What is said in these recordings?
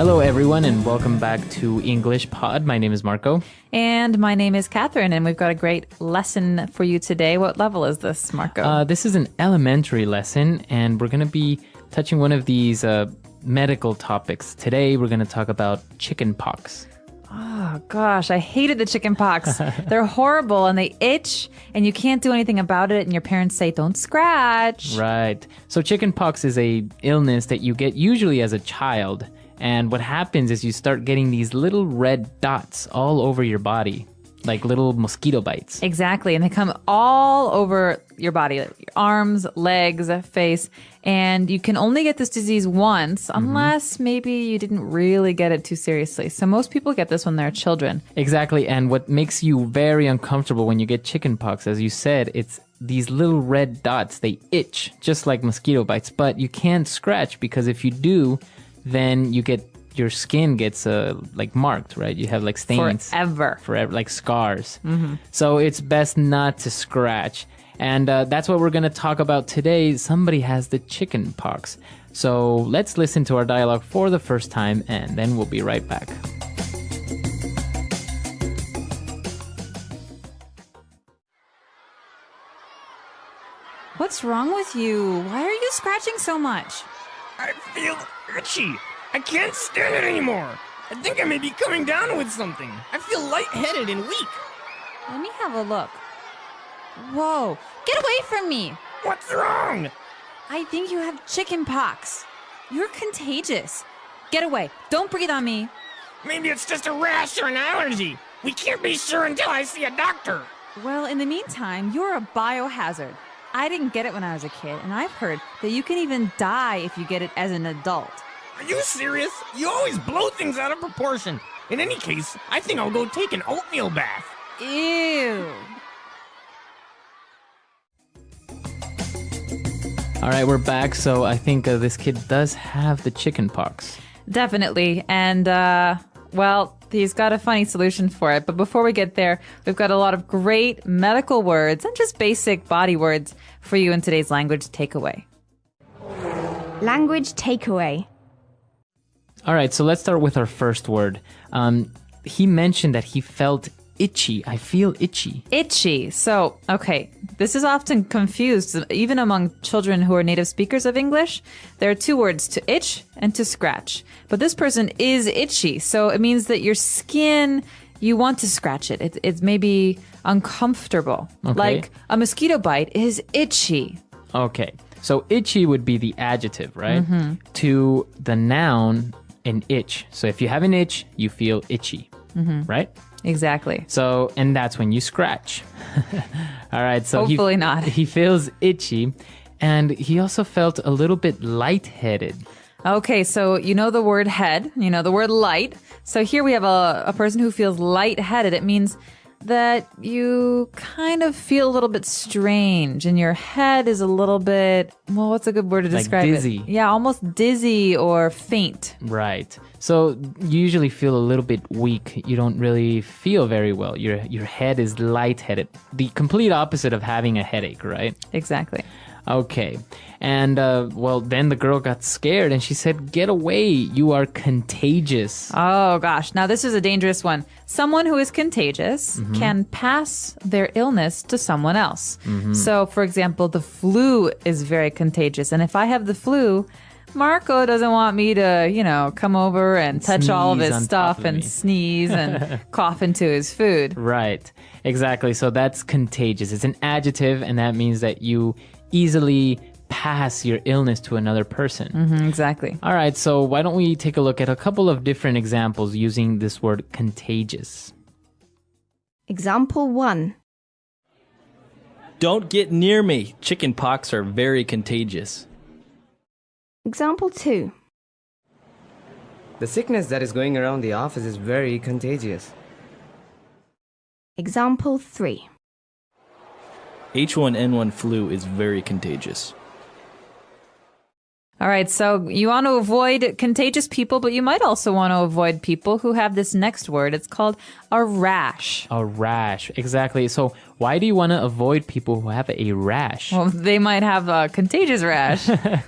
Hello, everyone, and welcome back to English Pod. My name is Marco. And my name is Catherine, and we've got a great lesson for you today. What level is this, Marco? This is an elementary lesson, and we're going to be touching one of these medical topics. Today, we're going to talk about chicken pox. Oh, gosh, I hated the chicken pox. They're horrible, and they itch, and you can't do anything about it, and your parents say, don't scratch. Right. So chicken pox is a illness that you get usually as a child. And what happens is you start getting these little red dots all over your body, like little mosquito bites. Exactly. And they come all over your body, like your arms, legs, face. And you can only get this disease once, unless maybe you didn't really get it too seriously. So most people get this when they're children. Exactly. And what makes you very uncomfortable when you get chicken pox, as you said, it's these little red dots. They itch just like mosquito bites, but you can't scratch because if you do, then your skin gets like marked, right? You have like stains Forever, like scars. So it's best not to scratch. And that's what we're going to talk about today. Somebody has the chicken pox. So let's listen to our dialogue for the first time, and then we'll be right back. What's wrong with you? Why are you scratching so much? I feel itchy. I can't stand it anymore. I think I may be coming down with something. I feel lightheaded and weak. Let me have a look. Whoa, get away from me. What's wrong? I think you have chicken pox. You're contagious. Get away. Don't breathe on me. Maybe it's just a rash or an allergy. We can't be sure until I see a doctor. Well, in the meantime, you're a biohazard. I didn't get it when I was a kid, and I've heard that you can even die if you get it as an adult. Are you serious? You always blow things out of proportion. In any case, I think I'll go take an oatmeal bath. Ew. All right, we're back. So I think this kid does have the chicken pox. Definitely. And, well, he's got a funny solution for it. But before we get there, we've got a lot of great medical words and just basic body words for you in today's language takeaway. Language takeaway. All right, so let's start with our first word. He mentioned that he felt itchy. I feel itchy. Itchy. So, okay, this is often confused, even among children who are native speakers of English. There are two words, to itch and to scratch. But this person is itchy, so it means that your skin, you want to scratch it. It's maybe uncomfortable. Okay. Like a mosquito bite is itchy. Okay, so itchy would be the adjective, right? To the noun, an itch. So if you have an itch, you feel itchy, right? Exactly. So, and that's when you scratch. All right, so Hopefully not. He feels itchy, and he also felt a little bit lightheaded. Okay, so you know the word head, you know the word light. So here we have a person who feels lightheaded. It means that you kind of feel a little bit strange and your head is a little bit, well, what's a good word to describe like dizzy. it? Yeah, almost dizzy or faint. Right. So you usually feel a little bit weak. You don't really feel very well. Your head is lightheaded. The complete opposite of having a headache, right? Exactly. Okay. And, well, then the girl got scared and she said, "Get away. You are contagious." Oh, gosh. Now, this is a dangerous one. Someone who is contagious can pass their illness to someone else. So, for example, the flu is very contagious. And if I have the flu, Marco doesn't want me to, come over and touch all of Sneeze his on stuff top of and me. sneeze and cough into his food. Right. Exactly. So that's contagious. It's an adjective, and that means that you easily pass your illness to another person. Exactly. All right, so why don't we take a look at a couple of different examples using this word contagious. Example 1. Don't get near me. Chicken pox are very contagious. Example 2. The sickness that is going around the office is very contagious. Example 3. H1N1 flu is very contagious. All right, so you want to avoid contagious people, but you might also want to avoid people who have this next word. It's called a rash. A rash, exactly. So why do you want to avoid people who have a rash? Well, they might have a contagious rash.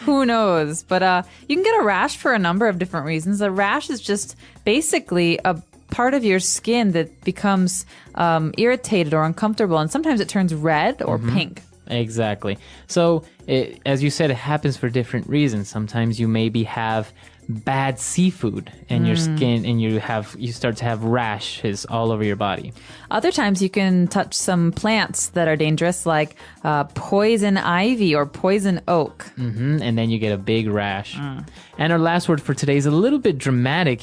Who knows? But you can get a rash for a number of different reasons. A rash is just basically a part of your skin that becomes irritated or uncomfortable, and sometimes it turns red or pink. Exactly. So, as you said, it happens for different reasons. Sometimes you maybe have bad seafood in your skin, and you start to have rashes all over your body. Other times you can touch some plants that are dangerous, like poison ivy or poison oak. And then you get a big rash. And our last word for today is a little bit dramatic.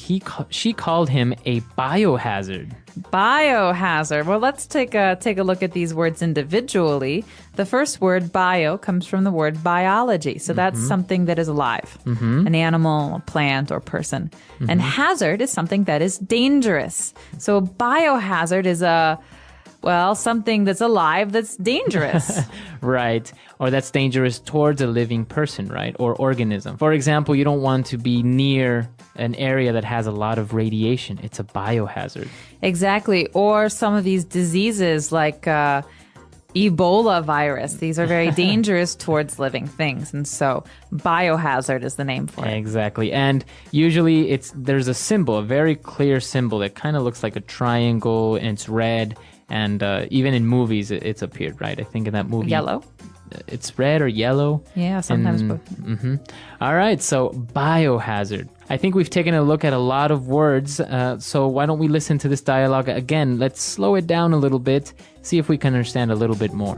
She called him a biohazard. Biohazard. Well, let's take a look at these words individually. The first word, bio, comes from the word biology. So that's something that is alive, an animal, a plant, or person. And hazard is something that is dangerous. So a biohazard is something that's alive that's dangerous. Right. Or that's dangerous towards a living person, right? Or organism. For example, you don't want to be near an area that has a lot of radiation. It's a biohazard. Exactly. Or some of these diseases like Ebola virus. These are very dangerous towards living things. And so biohazard is the name for it. Exactly. And usually there's a symbol, a very clear symbol that kind of looks like a triangle, and it's red. And even in movies, it's appeared, right? I think in that movie. Yellow? It's red or yellow. Yeah, sometimes both. All right, so biohazard. I think we've taken a look at a lot of words, so why don't we listen to this dialogue again? Let's slow it down a little bit, see if we can understand a little bit more.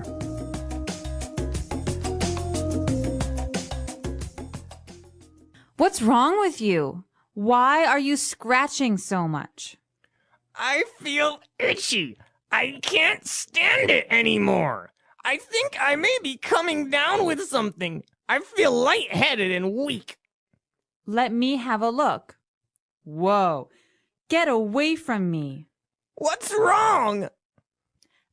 What's wrong with you? Why are you scratching so much? I feel itchy. I can't stand it anymore. I think I may be coming down with something. I feel lightheaded and weak. Let me have a look. Whoa. Get away from me. What's wrong?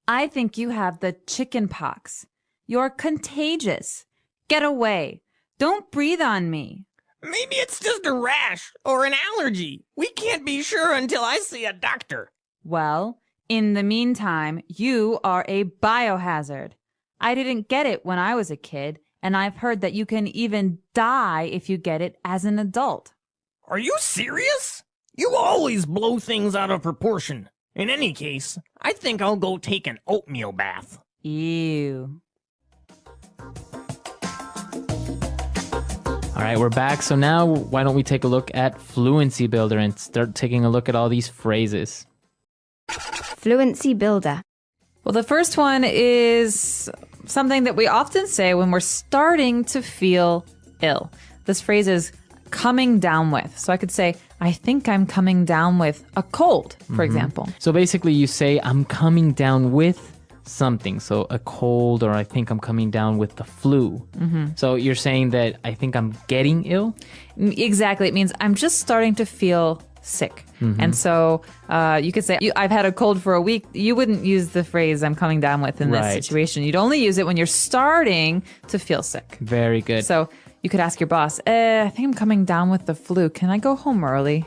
I think you have the chicken pox. You're contagious. Get away. Don't breathe on me. Maybe it's just a rash or an allergy. We can't be sure until I see a doctor. Well, in the meantime, you are a biohazard. I didn't get it when I was a kid, and I've heard that you can even die if you get it as an adult. Are you serious? You always blow things out of proportion. In any case, I think I'll go take an oatmeal bath. Ew. All right, we're back. So now why don't we take a look at Fluency Builder and start taking a look at all these phrases. Fluency Builder. Well, the first one is something that we often say when we're starting to feel ill. This phrase is coming down with. So I could say, I think I'm coming down with a cold, for example. So basically you say, I'm coming down with something. So a cold, or I think I'm coming down with the flu. So you're saying that I think I'm getting ill? Exactly. It means I'm just starting to feel sick. And so you could say, I've had a cold for a week. You wouldn't use the phrase I'm coming down with in this situation. You'd only use it when you're starting to feel sick. Very good. So you could ask your boss, I think I'm coming down with the flu. Can I go home early?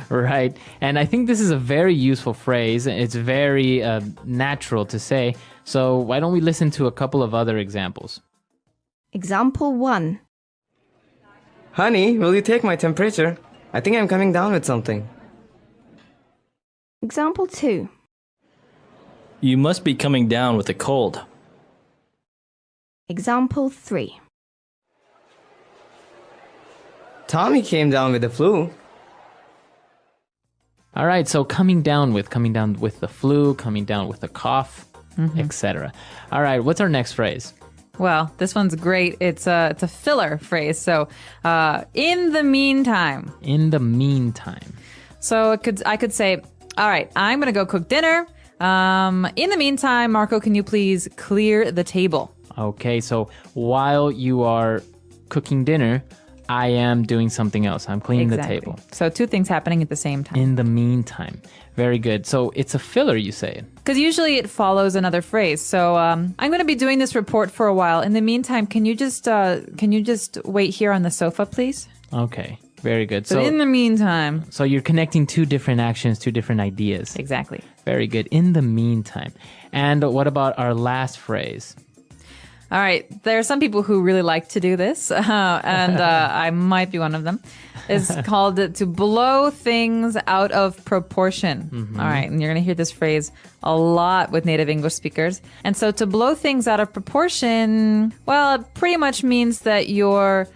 Right. And I think this is a very useful phrase. It's very natural to say. So why don't we listen to a couple of other examples? Example 1. Honey, will you take my temperature? I think I'm coming down with something. Example 2. You must be coming down with a cold. Example 3. Tommy came down with the flu. All right, so coming down with the flu, coming down with a cough, etc. All right, what's our next phrase? Well, this one's great. It's a filler phrase. So, in the meantime. In the meantime. So I could say, all right, I'm going to go cook dinner. In the meantime, Marco, can you please clear the table? Okay, so while you are cooking dinner, I am doing something else. I'm cleaning the Exactly. table. So two things happening at the same time. In the meantime. Very good. So it's a filler, you say. Because usually it follows another phrase. So I'm going to be doing this report for a while. In the meantime, can you just wait here on the sofa, please? Okay. Very good. So in the meantime. So you're connecting two different actions, two different ideas. Exactly. Very good. In the meantime. And what about our last phrase? All right. There are some people who really like to do this, and I might be one of them. It's called to blow things out of proportion. All right. And you're going to hear this phrase a lot with native English speakers. And so to blow things out of proportion, well, it pretty much means that you're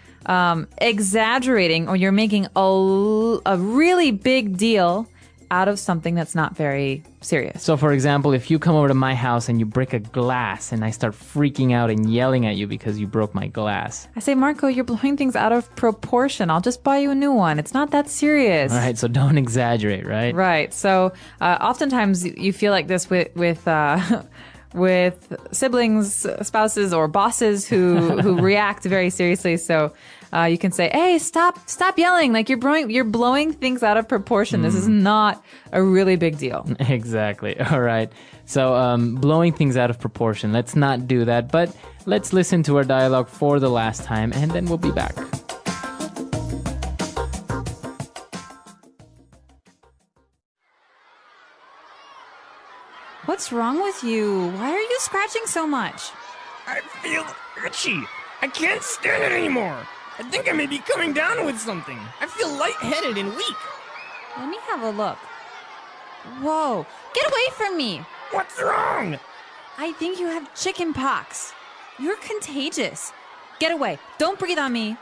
exaggerating or you're making a really big deal out of something that's not very serious. So, for example, if you come over to my house and you break a glass and I start freaking out and yelling at you because you broke my glass. I say, Marco, you're blowing things out of proportion. I'll just buy you a new one. It's not that serious. All right, so don't exaggerate, right? Right. So oftentimes you feel like this with siblings, spouses, or bosses who react very seriously. So you can say, "Hey, stop yelling! Like you're blowing things out of proportion. This is not a really big deal." Exactly. All right. So blowing things out of proportion. Let's not do that. But let's listen to our dialogue for the last time, and then we'll be back. What's wrong with you? Why are you scratching so much? I feel itchy. I can't stand it anymore. I think I may be coming down with something. I feel lightheaded and weak. Let me have a look. Whoa, get away from me. What's wrong? I think you have chicken pox. You're contagious. Get away. Don't breathe on me.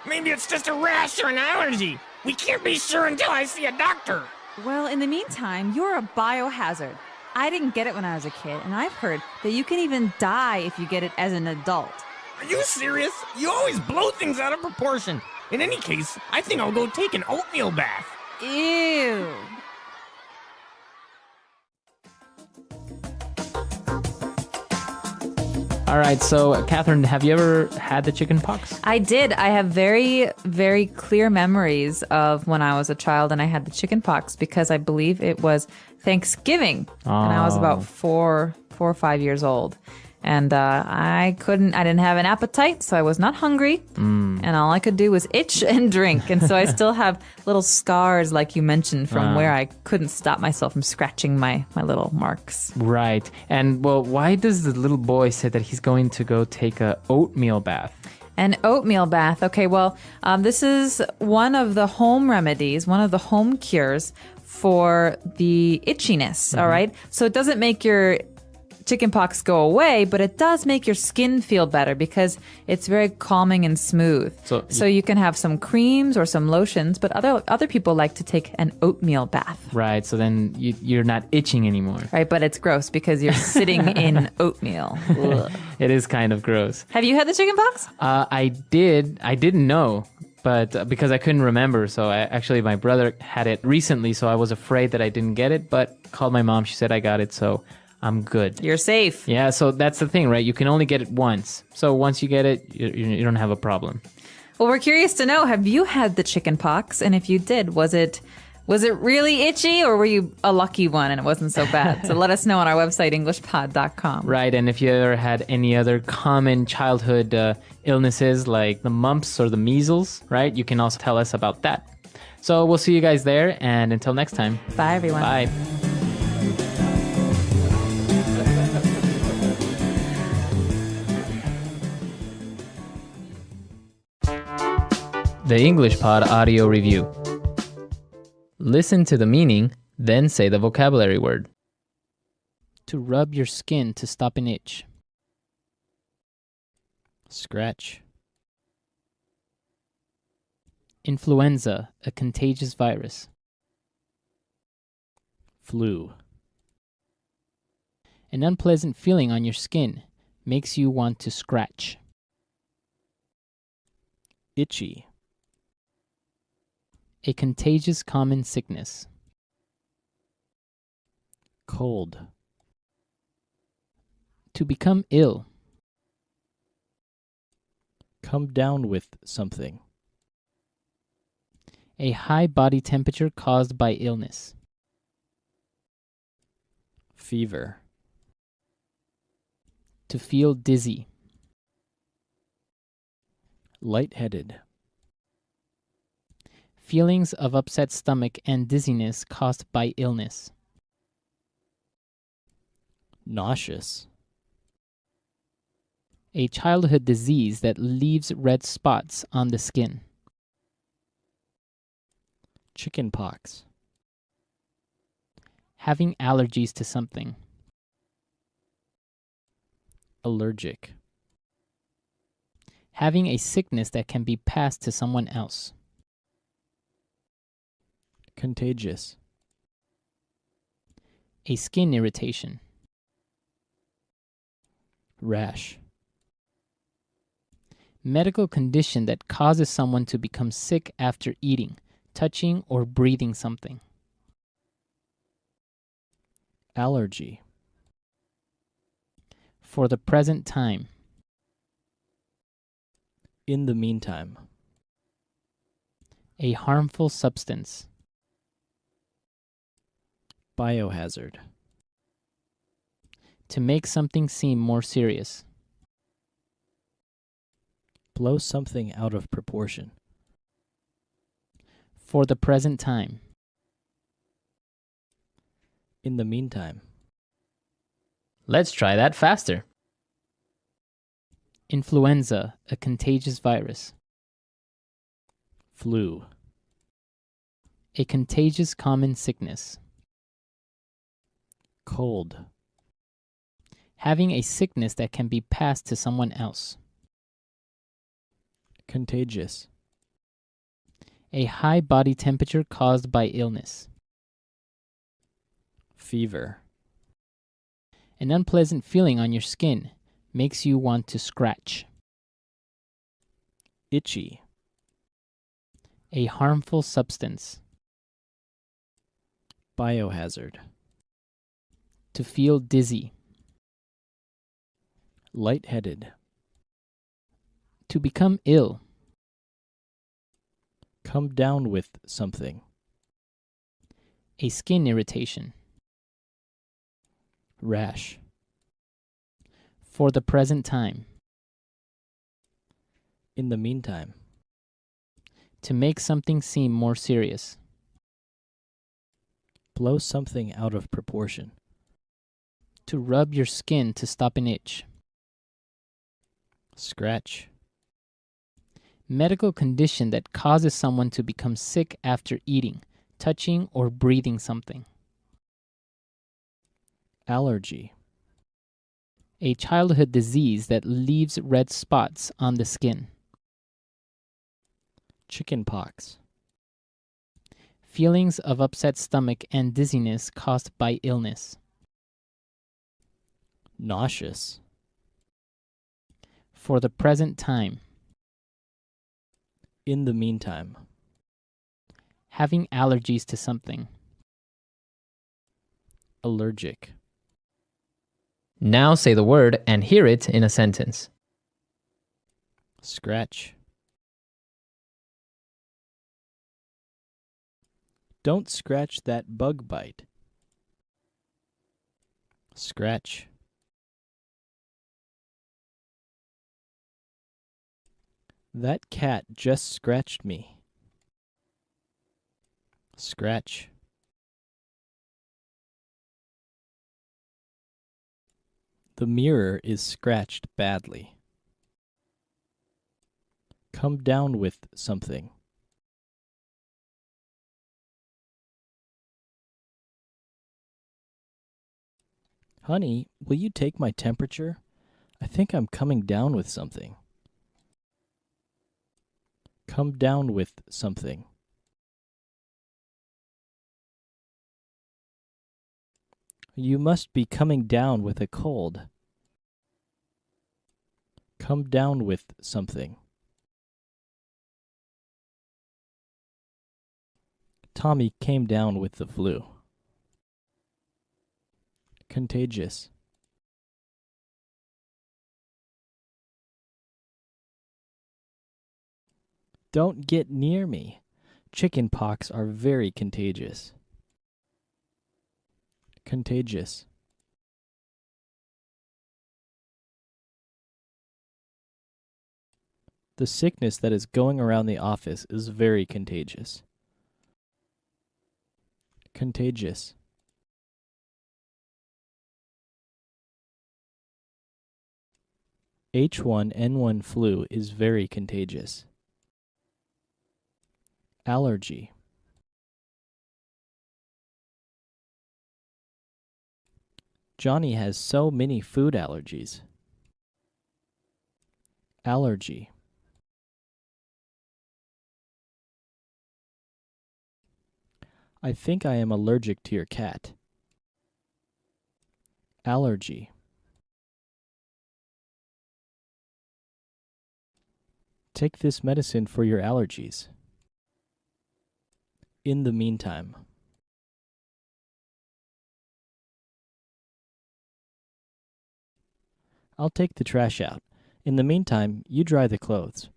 Maybe it's just a rash or an allergy. We can't be sure until I see a doctor. Well, in the meantime, you're a biohazard. I didn't get it when I was a kid, and I've heard that you can even die if you get it as an adult. Are you serious? You always blow things out of proportion. In any case, I think I'll go take an oatmeal bath. Ew. All right, so Catherine, have you ever had the chicken pox? I did. I have very, very clear memories of when I was a child and I had the chicken pox because I believe it was Thanksgiving and I was about 4 or 5 years old. And I didn't have an appetite, so I was not hungry. And all I could do was itch and drink. And so I still have little scars, like you mentioned, from where I couldn't stop myself from scratching my little marks. Right. And, well, why does the little boy say that he's going to go take a oatmeal bath? An oatmeal bath. Okay, well, this is one of the home remedies, one of the home cures for the itchiness, all right? So it doesn't make your chickenpox go away, but it does make your skin feel better because it's very calming and smooth. So you can have some creams or some lotions, but other people like to take an oatmeal bath. Right, so then you're not itching anymore. Right, but it's gross because you're sitting in oatmeal. Ugh. It is kind of gross. Have you had the chickenpox? I didn't know, but because I couldn't remember. So my brother had it recently, so I was afraid that I didn't get it, but called my mom. She said I got it, so I'm good. You're safe. Yeah, so that's the thing, right? You can only get it once. So once you get it, you don't have a problem. Well, we're curious to know, have you had the chicken pox? And if you did, was it really itchy or were you a lucky one and it wasn't so bad? So let us know on our website, englishpod.com. Right, and if you ever had any other common childhood illnesses like the mumps or the measles, right? You can also tell us about that. So we'll see you guys there, and until next time. Bye, everyone. Bye. The English Pod Audio Review. Listen to the meaning, then say the vocabulary word. To rub your skin to stop an itch. Scratch. Influenza, a contagious virus. Flu. An unpleasant feeling on your skin makes you want to scratch. Itchy. A contagious common sickness. Cold. To become ill. Come down with something. A high body temperature caused by illness. Fever. To feel dizzy. Lightheaded. Feelings of upset stomach and dizziness caused by illness. Nauseous. A childhood disease that leaves red spots on the skin. Chickenpox. Having allergies to something. Allergic. Having a sickness that can be passed to someone else. Contagious. A skin irritation. Rash. Medical condition that causes someone to become sick after eating, touching, or breathing something. Allergy. For the present time. In the meantime. A harmful substance. Biohazard. To make something seem more serious. Blow something out of proportion. For the present time. In the meantime. Let's try that faster. Influenza, a contagious virus. Flu. A contagious common sickness. Cold. Having a sickness that can be passed to someone else. Contagious. A high body temperature caused by illness. Fever. An unpleasant feeling on your skin makes you want to scratch. Itchy. A harmful substance. Biohazard. To feel dizzy. Lightheaded. To become ill. Come down with something. A skin irritation. Rash. For the present time. In the meantime. To make something seem more serious. Blow something out of proportion. To rub your skin to stop an itch. Scratch. Medical condition that causes someone to become sick after eating, touching, or breathing something. Allergy. A childhood disease that leaves red spots on the skin. Chickenpox. Feelings of upset stomach and dizziness caused by illness. Nauseous. For the present time. In the meantime. Having allergies to something. Allergic. Now say the word and hear it in a sentence. Scratch. Don't scratch that bug bite. Scratch. That cat just scratched me. Scratch. The mirror is scratched badly. Come down with something. Honey, will you take my temperature? I think I'm coming down with something. Come down with something. You must be coming down with a cold. Come down with something. Tommy came down with the flu. Contagious. Don't get near me. Chicken pox are very contagious. Contagious. The sickness that is going around the office is very contagious. Contagious. H1N1 flu is very contagious. Allergy. Johnny has so many food allergies. Allergy. I think I am allergic to your cat. Allergy. Take this medicine for your allergies. In the meantime. I'll take the trash out. In the meantime, you dry the clothes.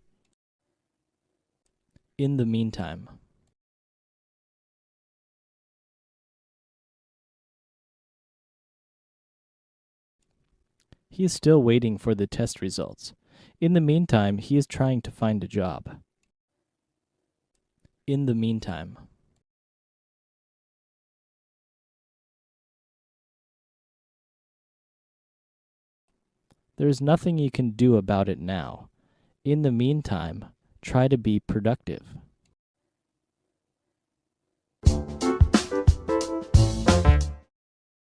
In the meantime. He is still waiting for the test results. In the meantime, he is trying to find a job. In the meantime. There is nothing you can do about it now. In the meantime, try to be productive.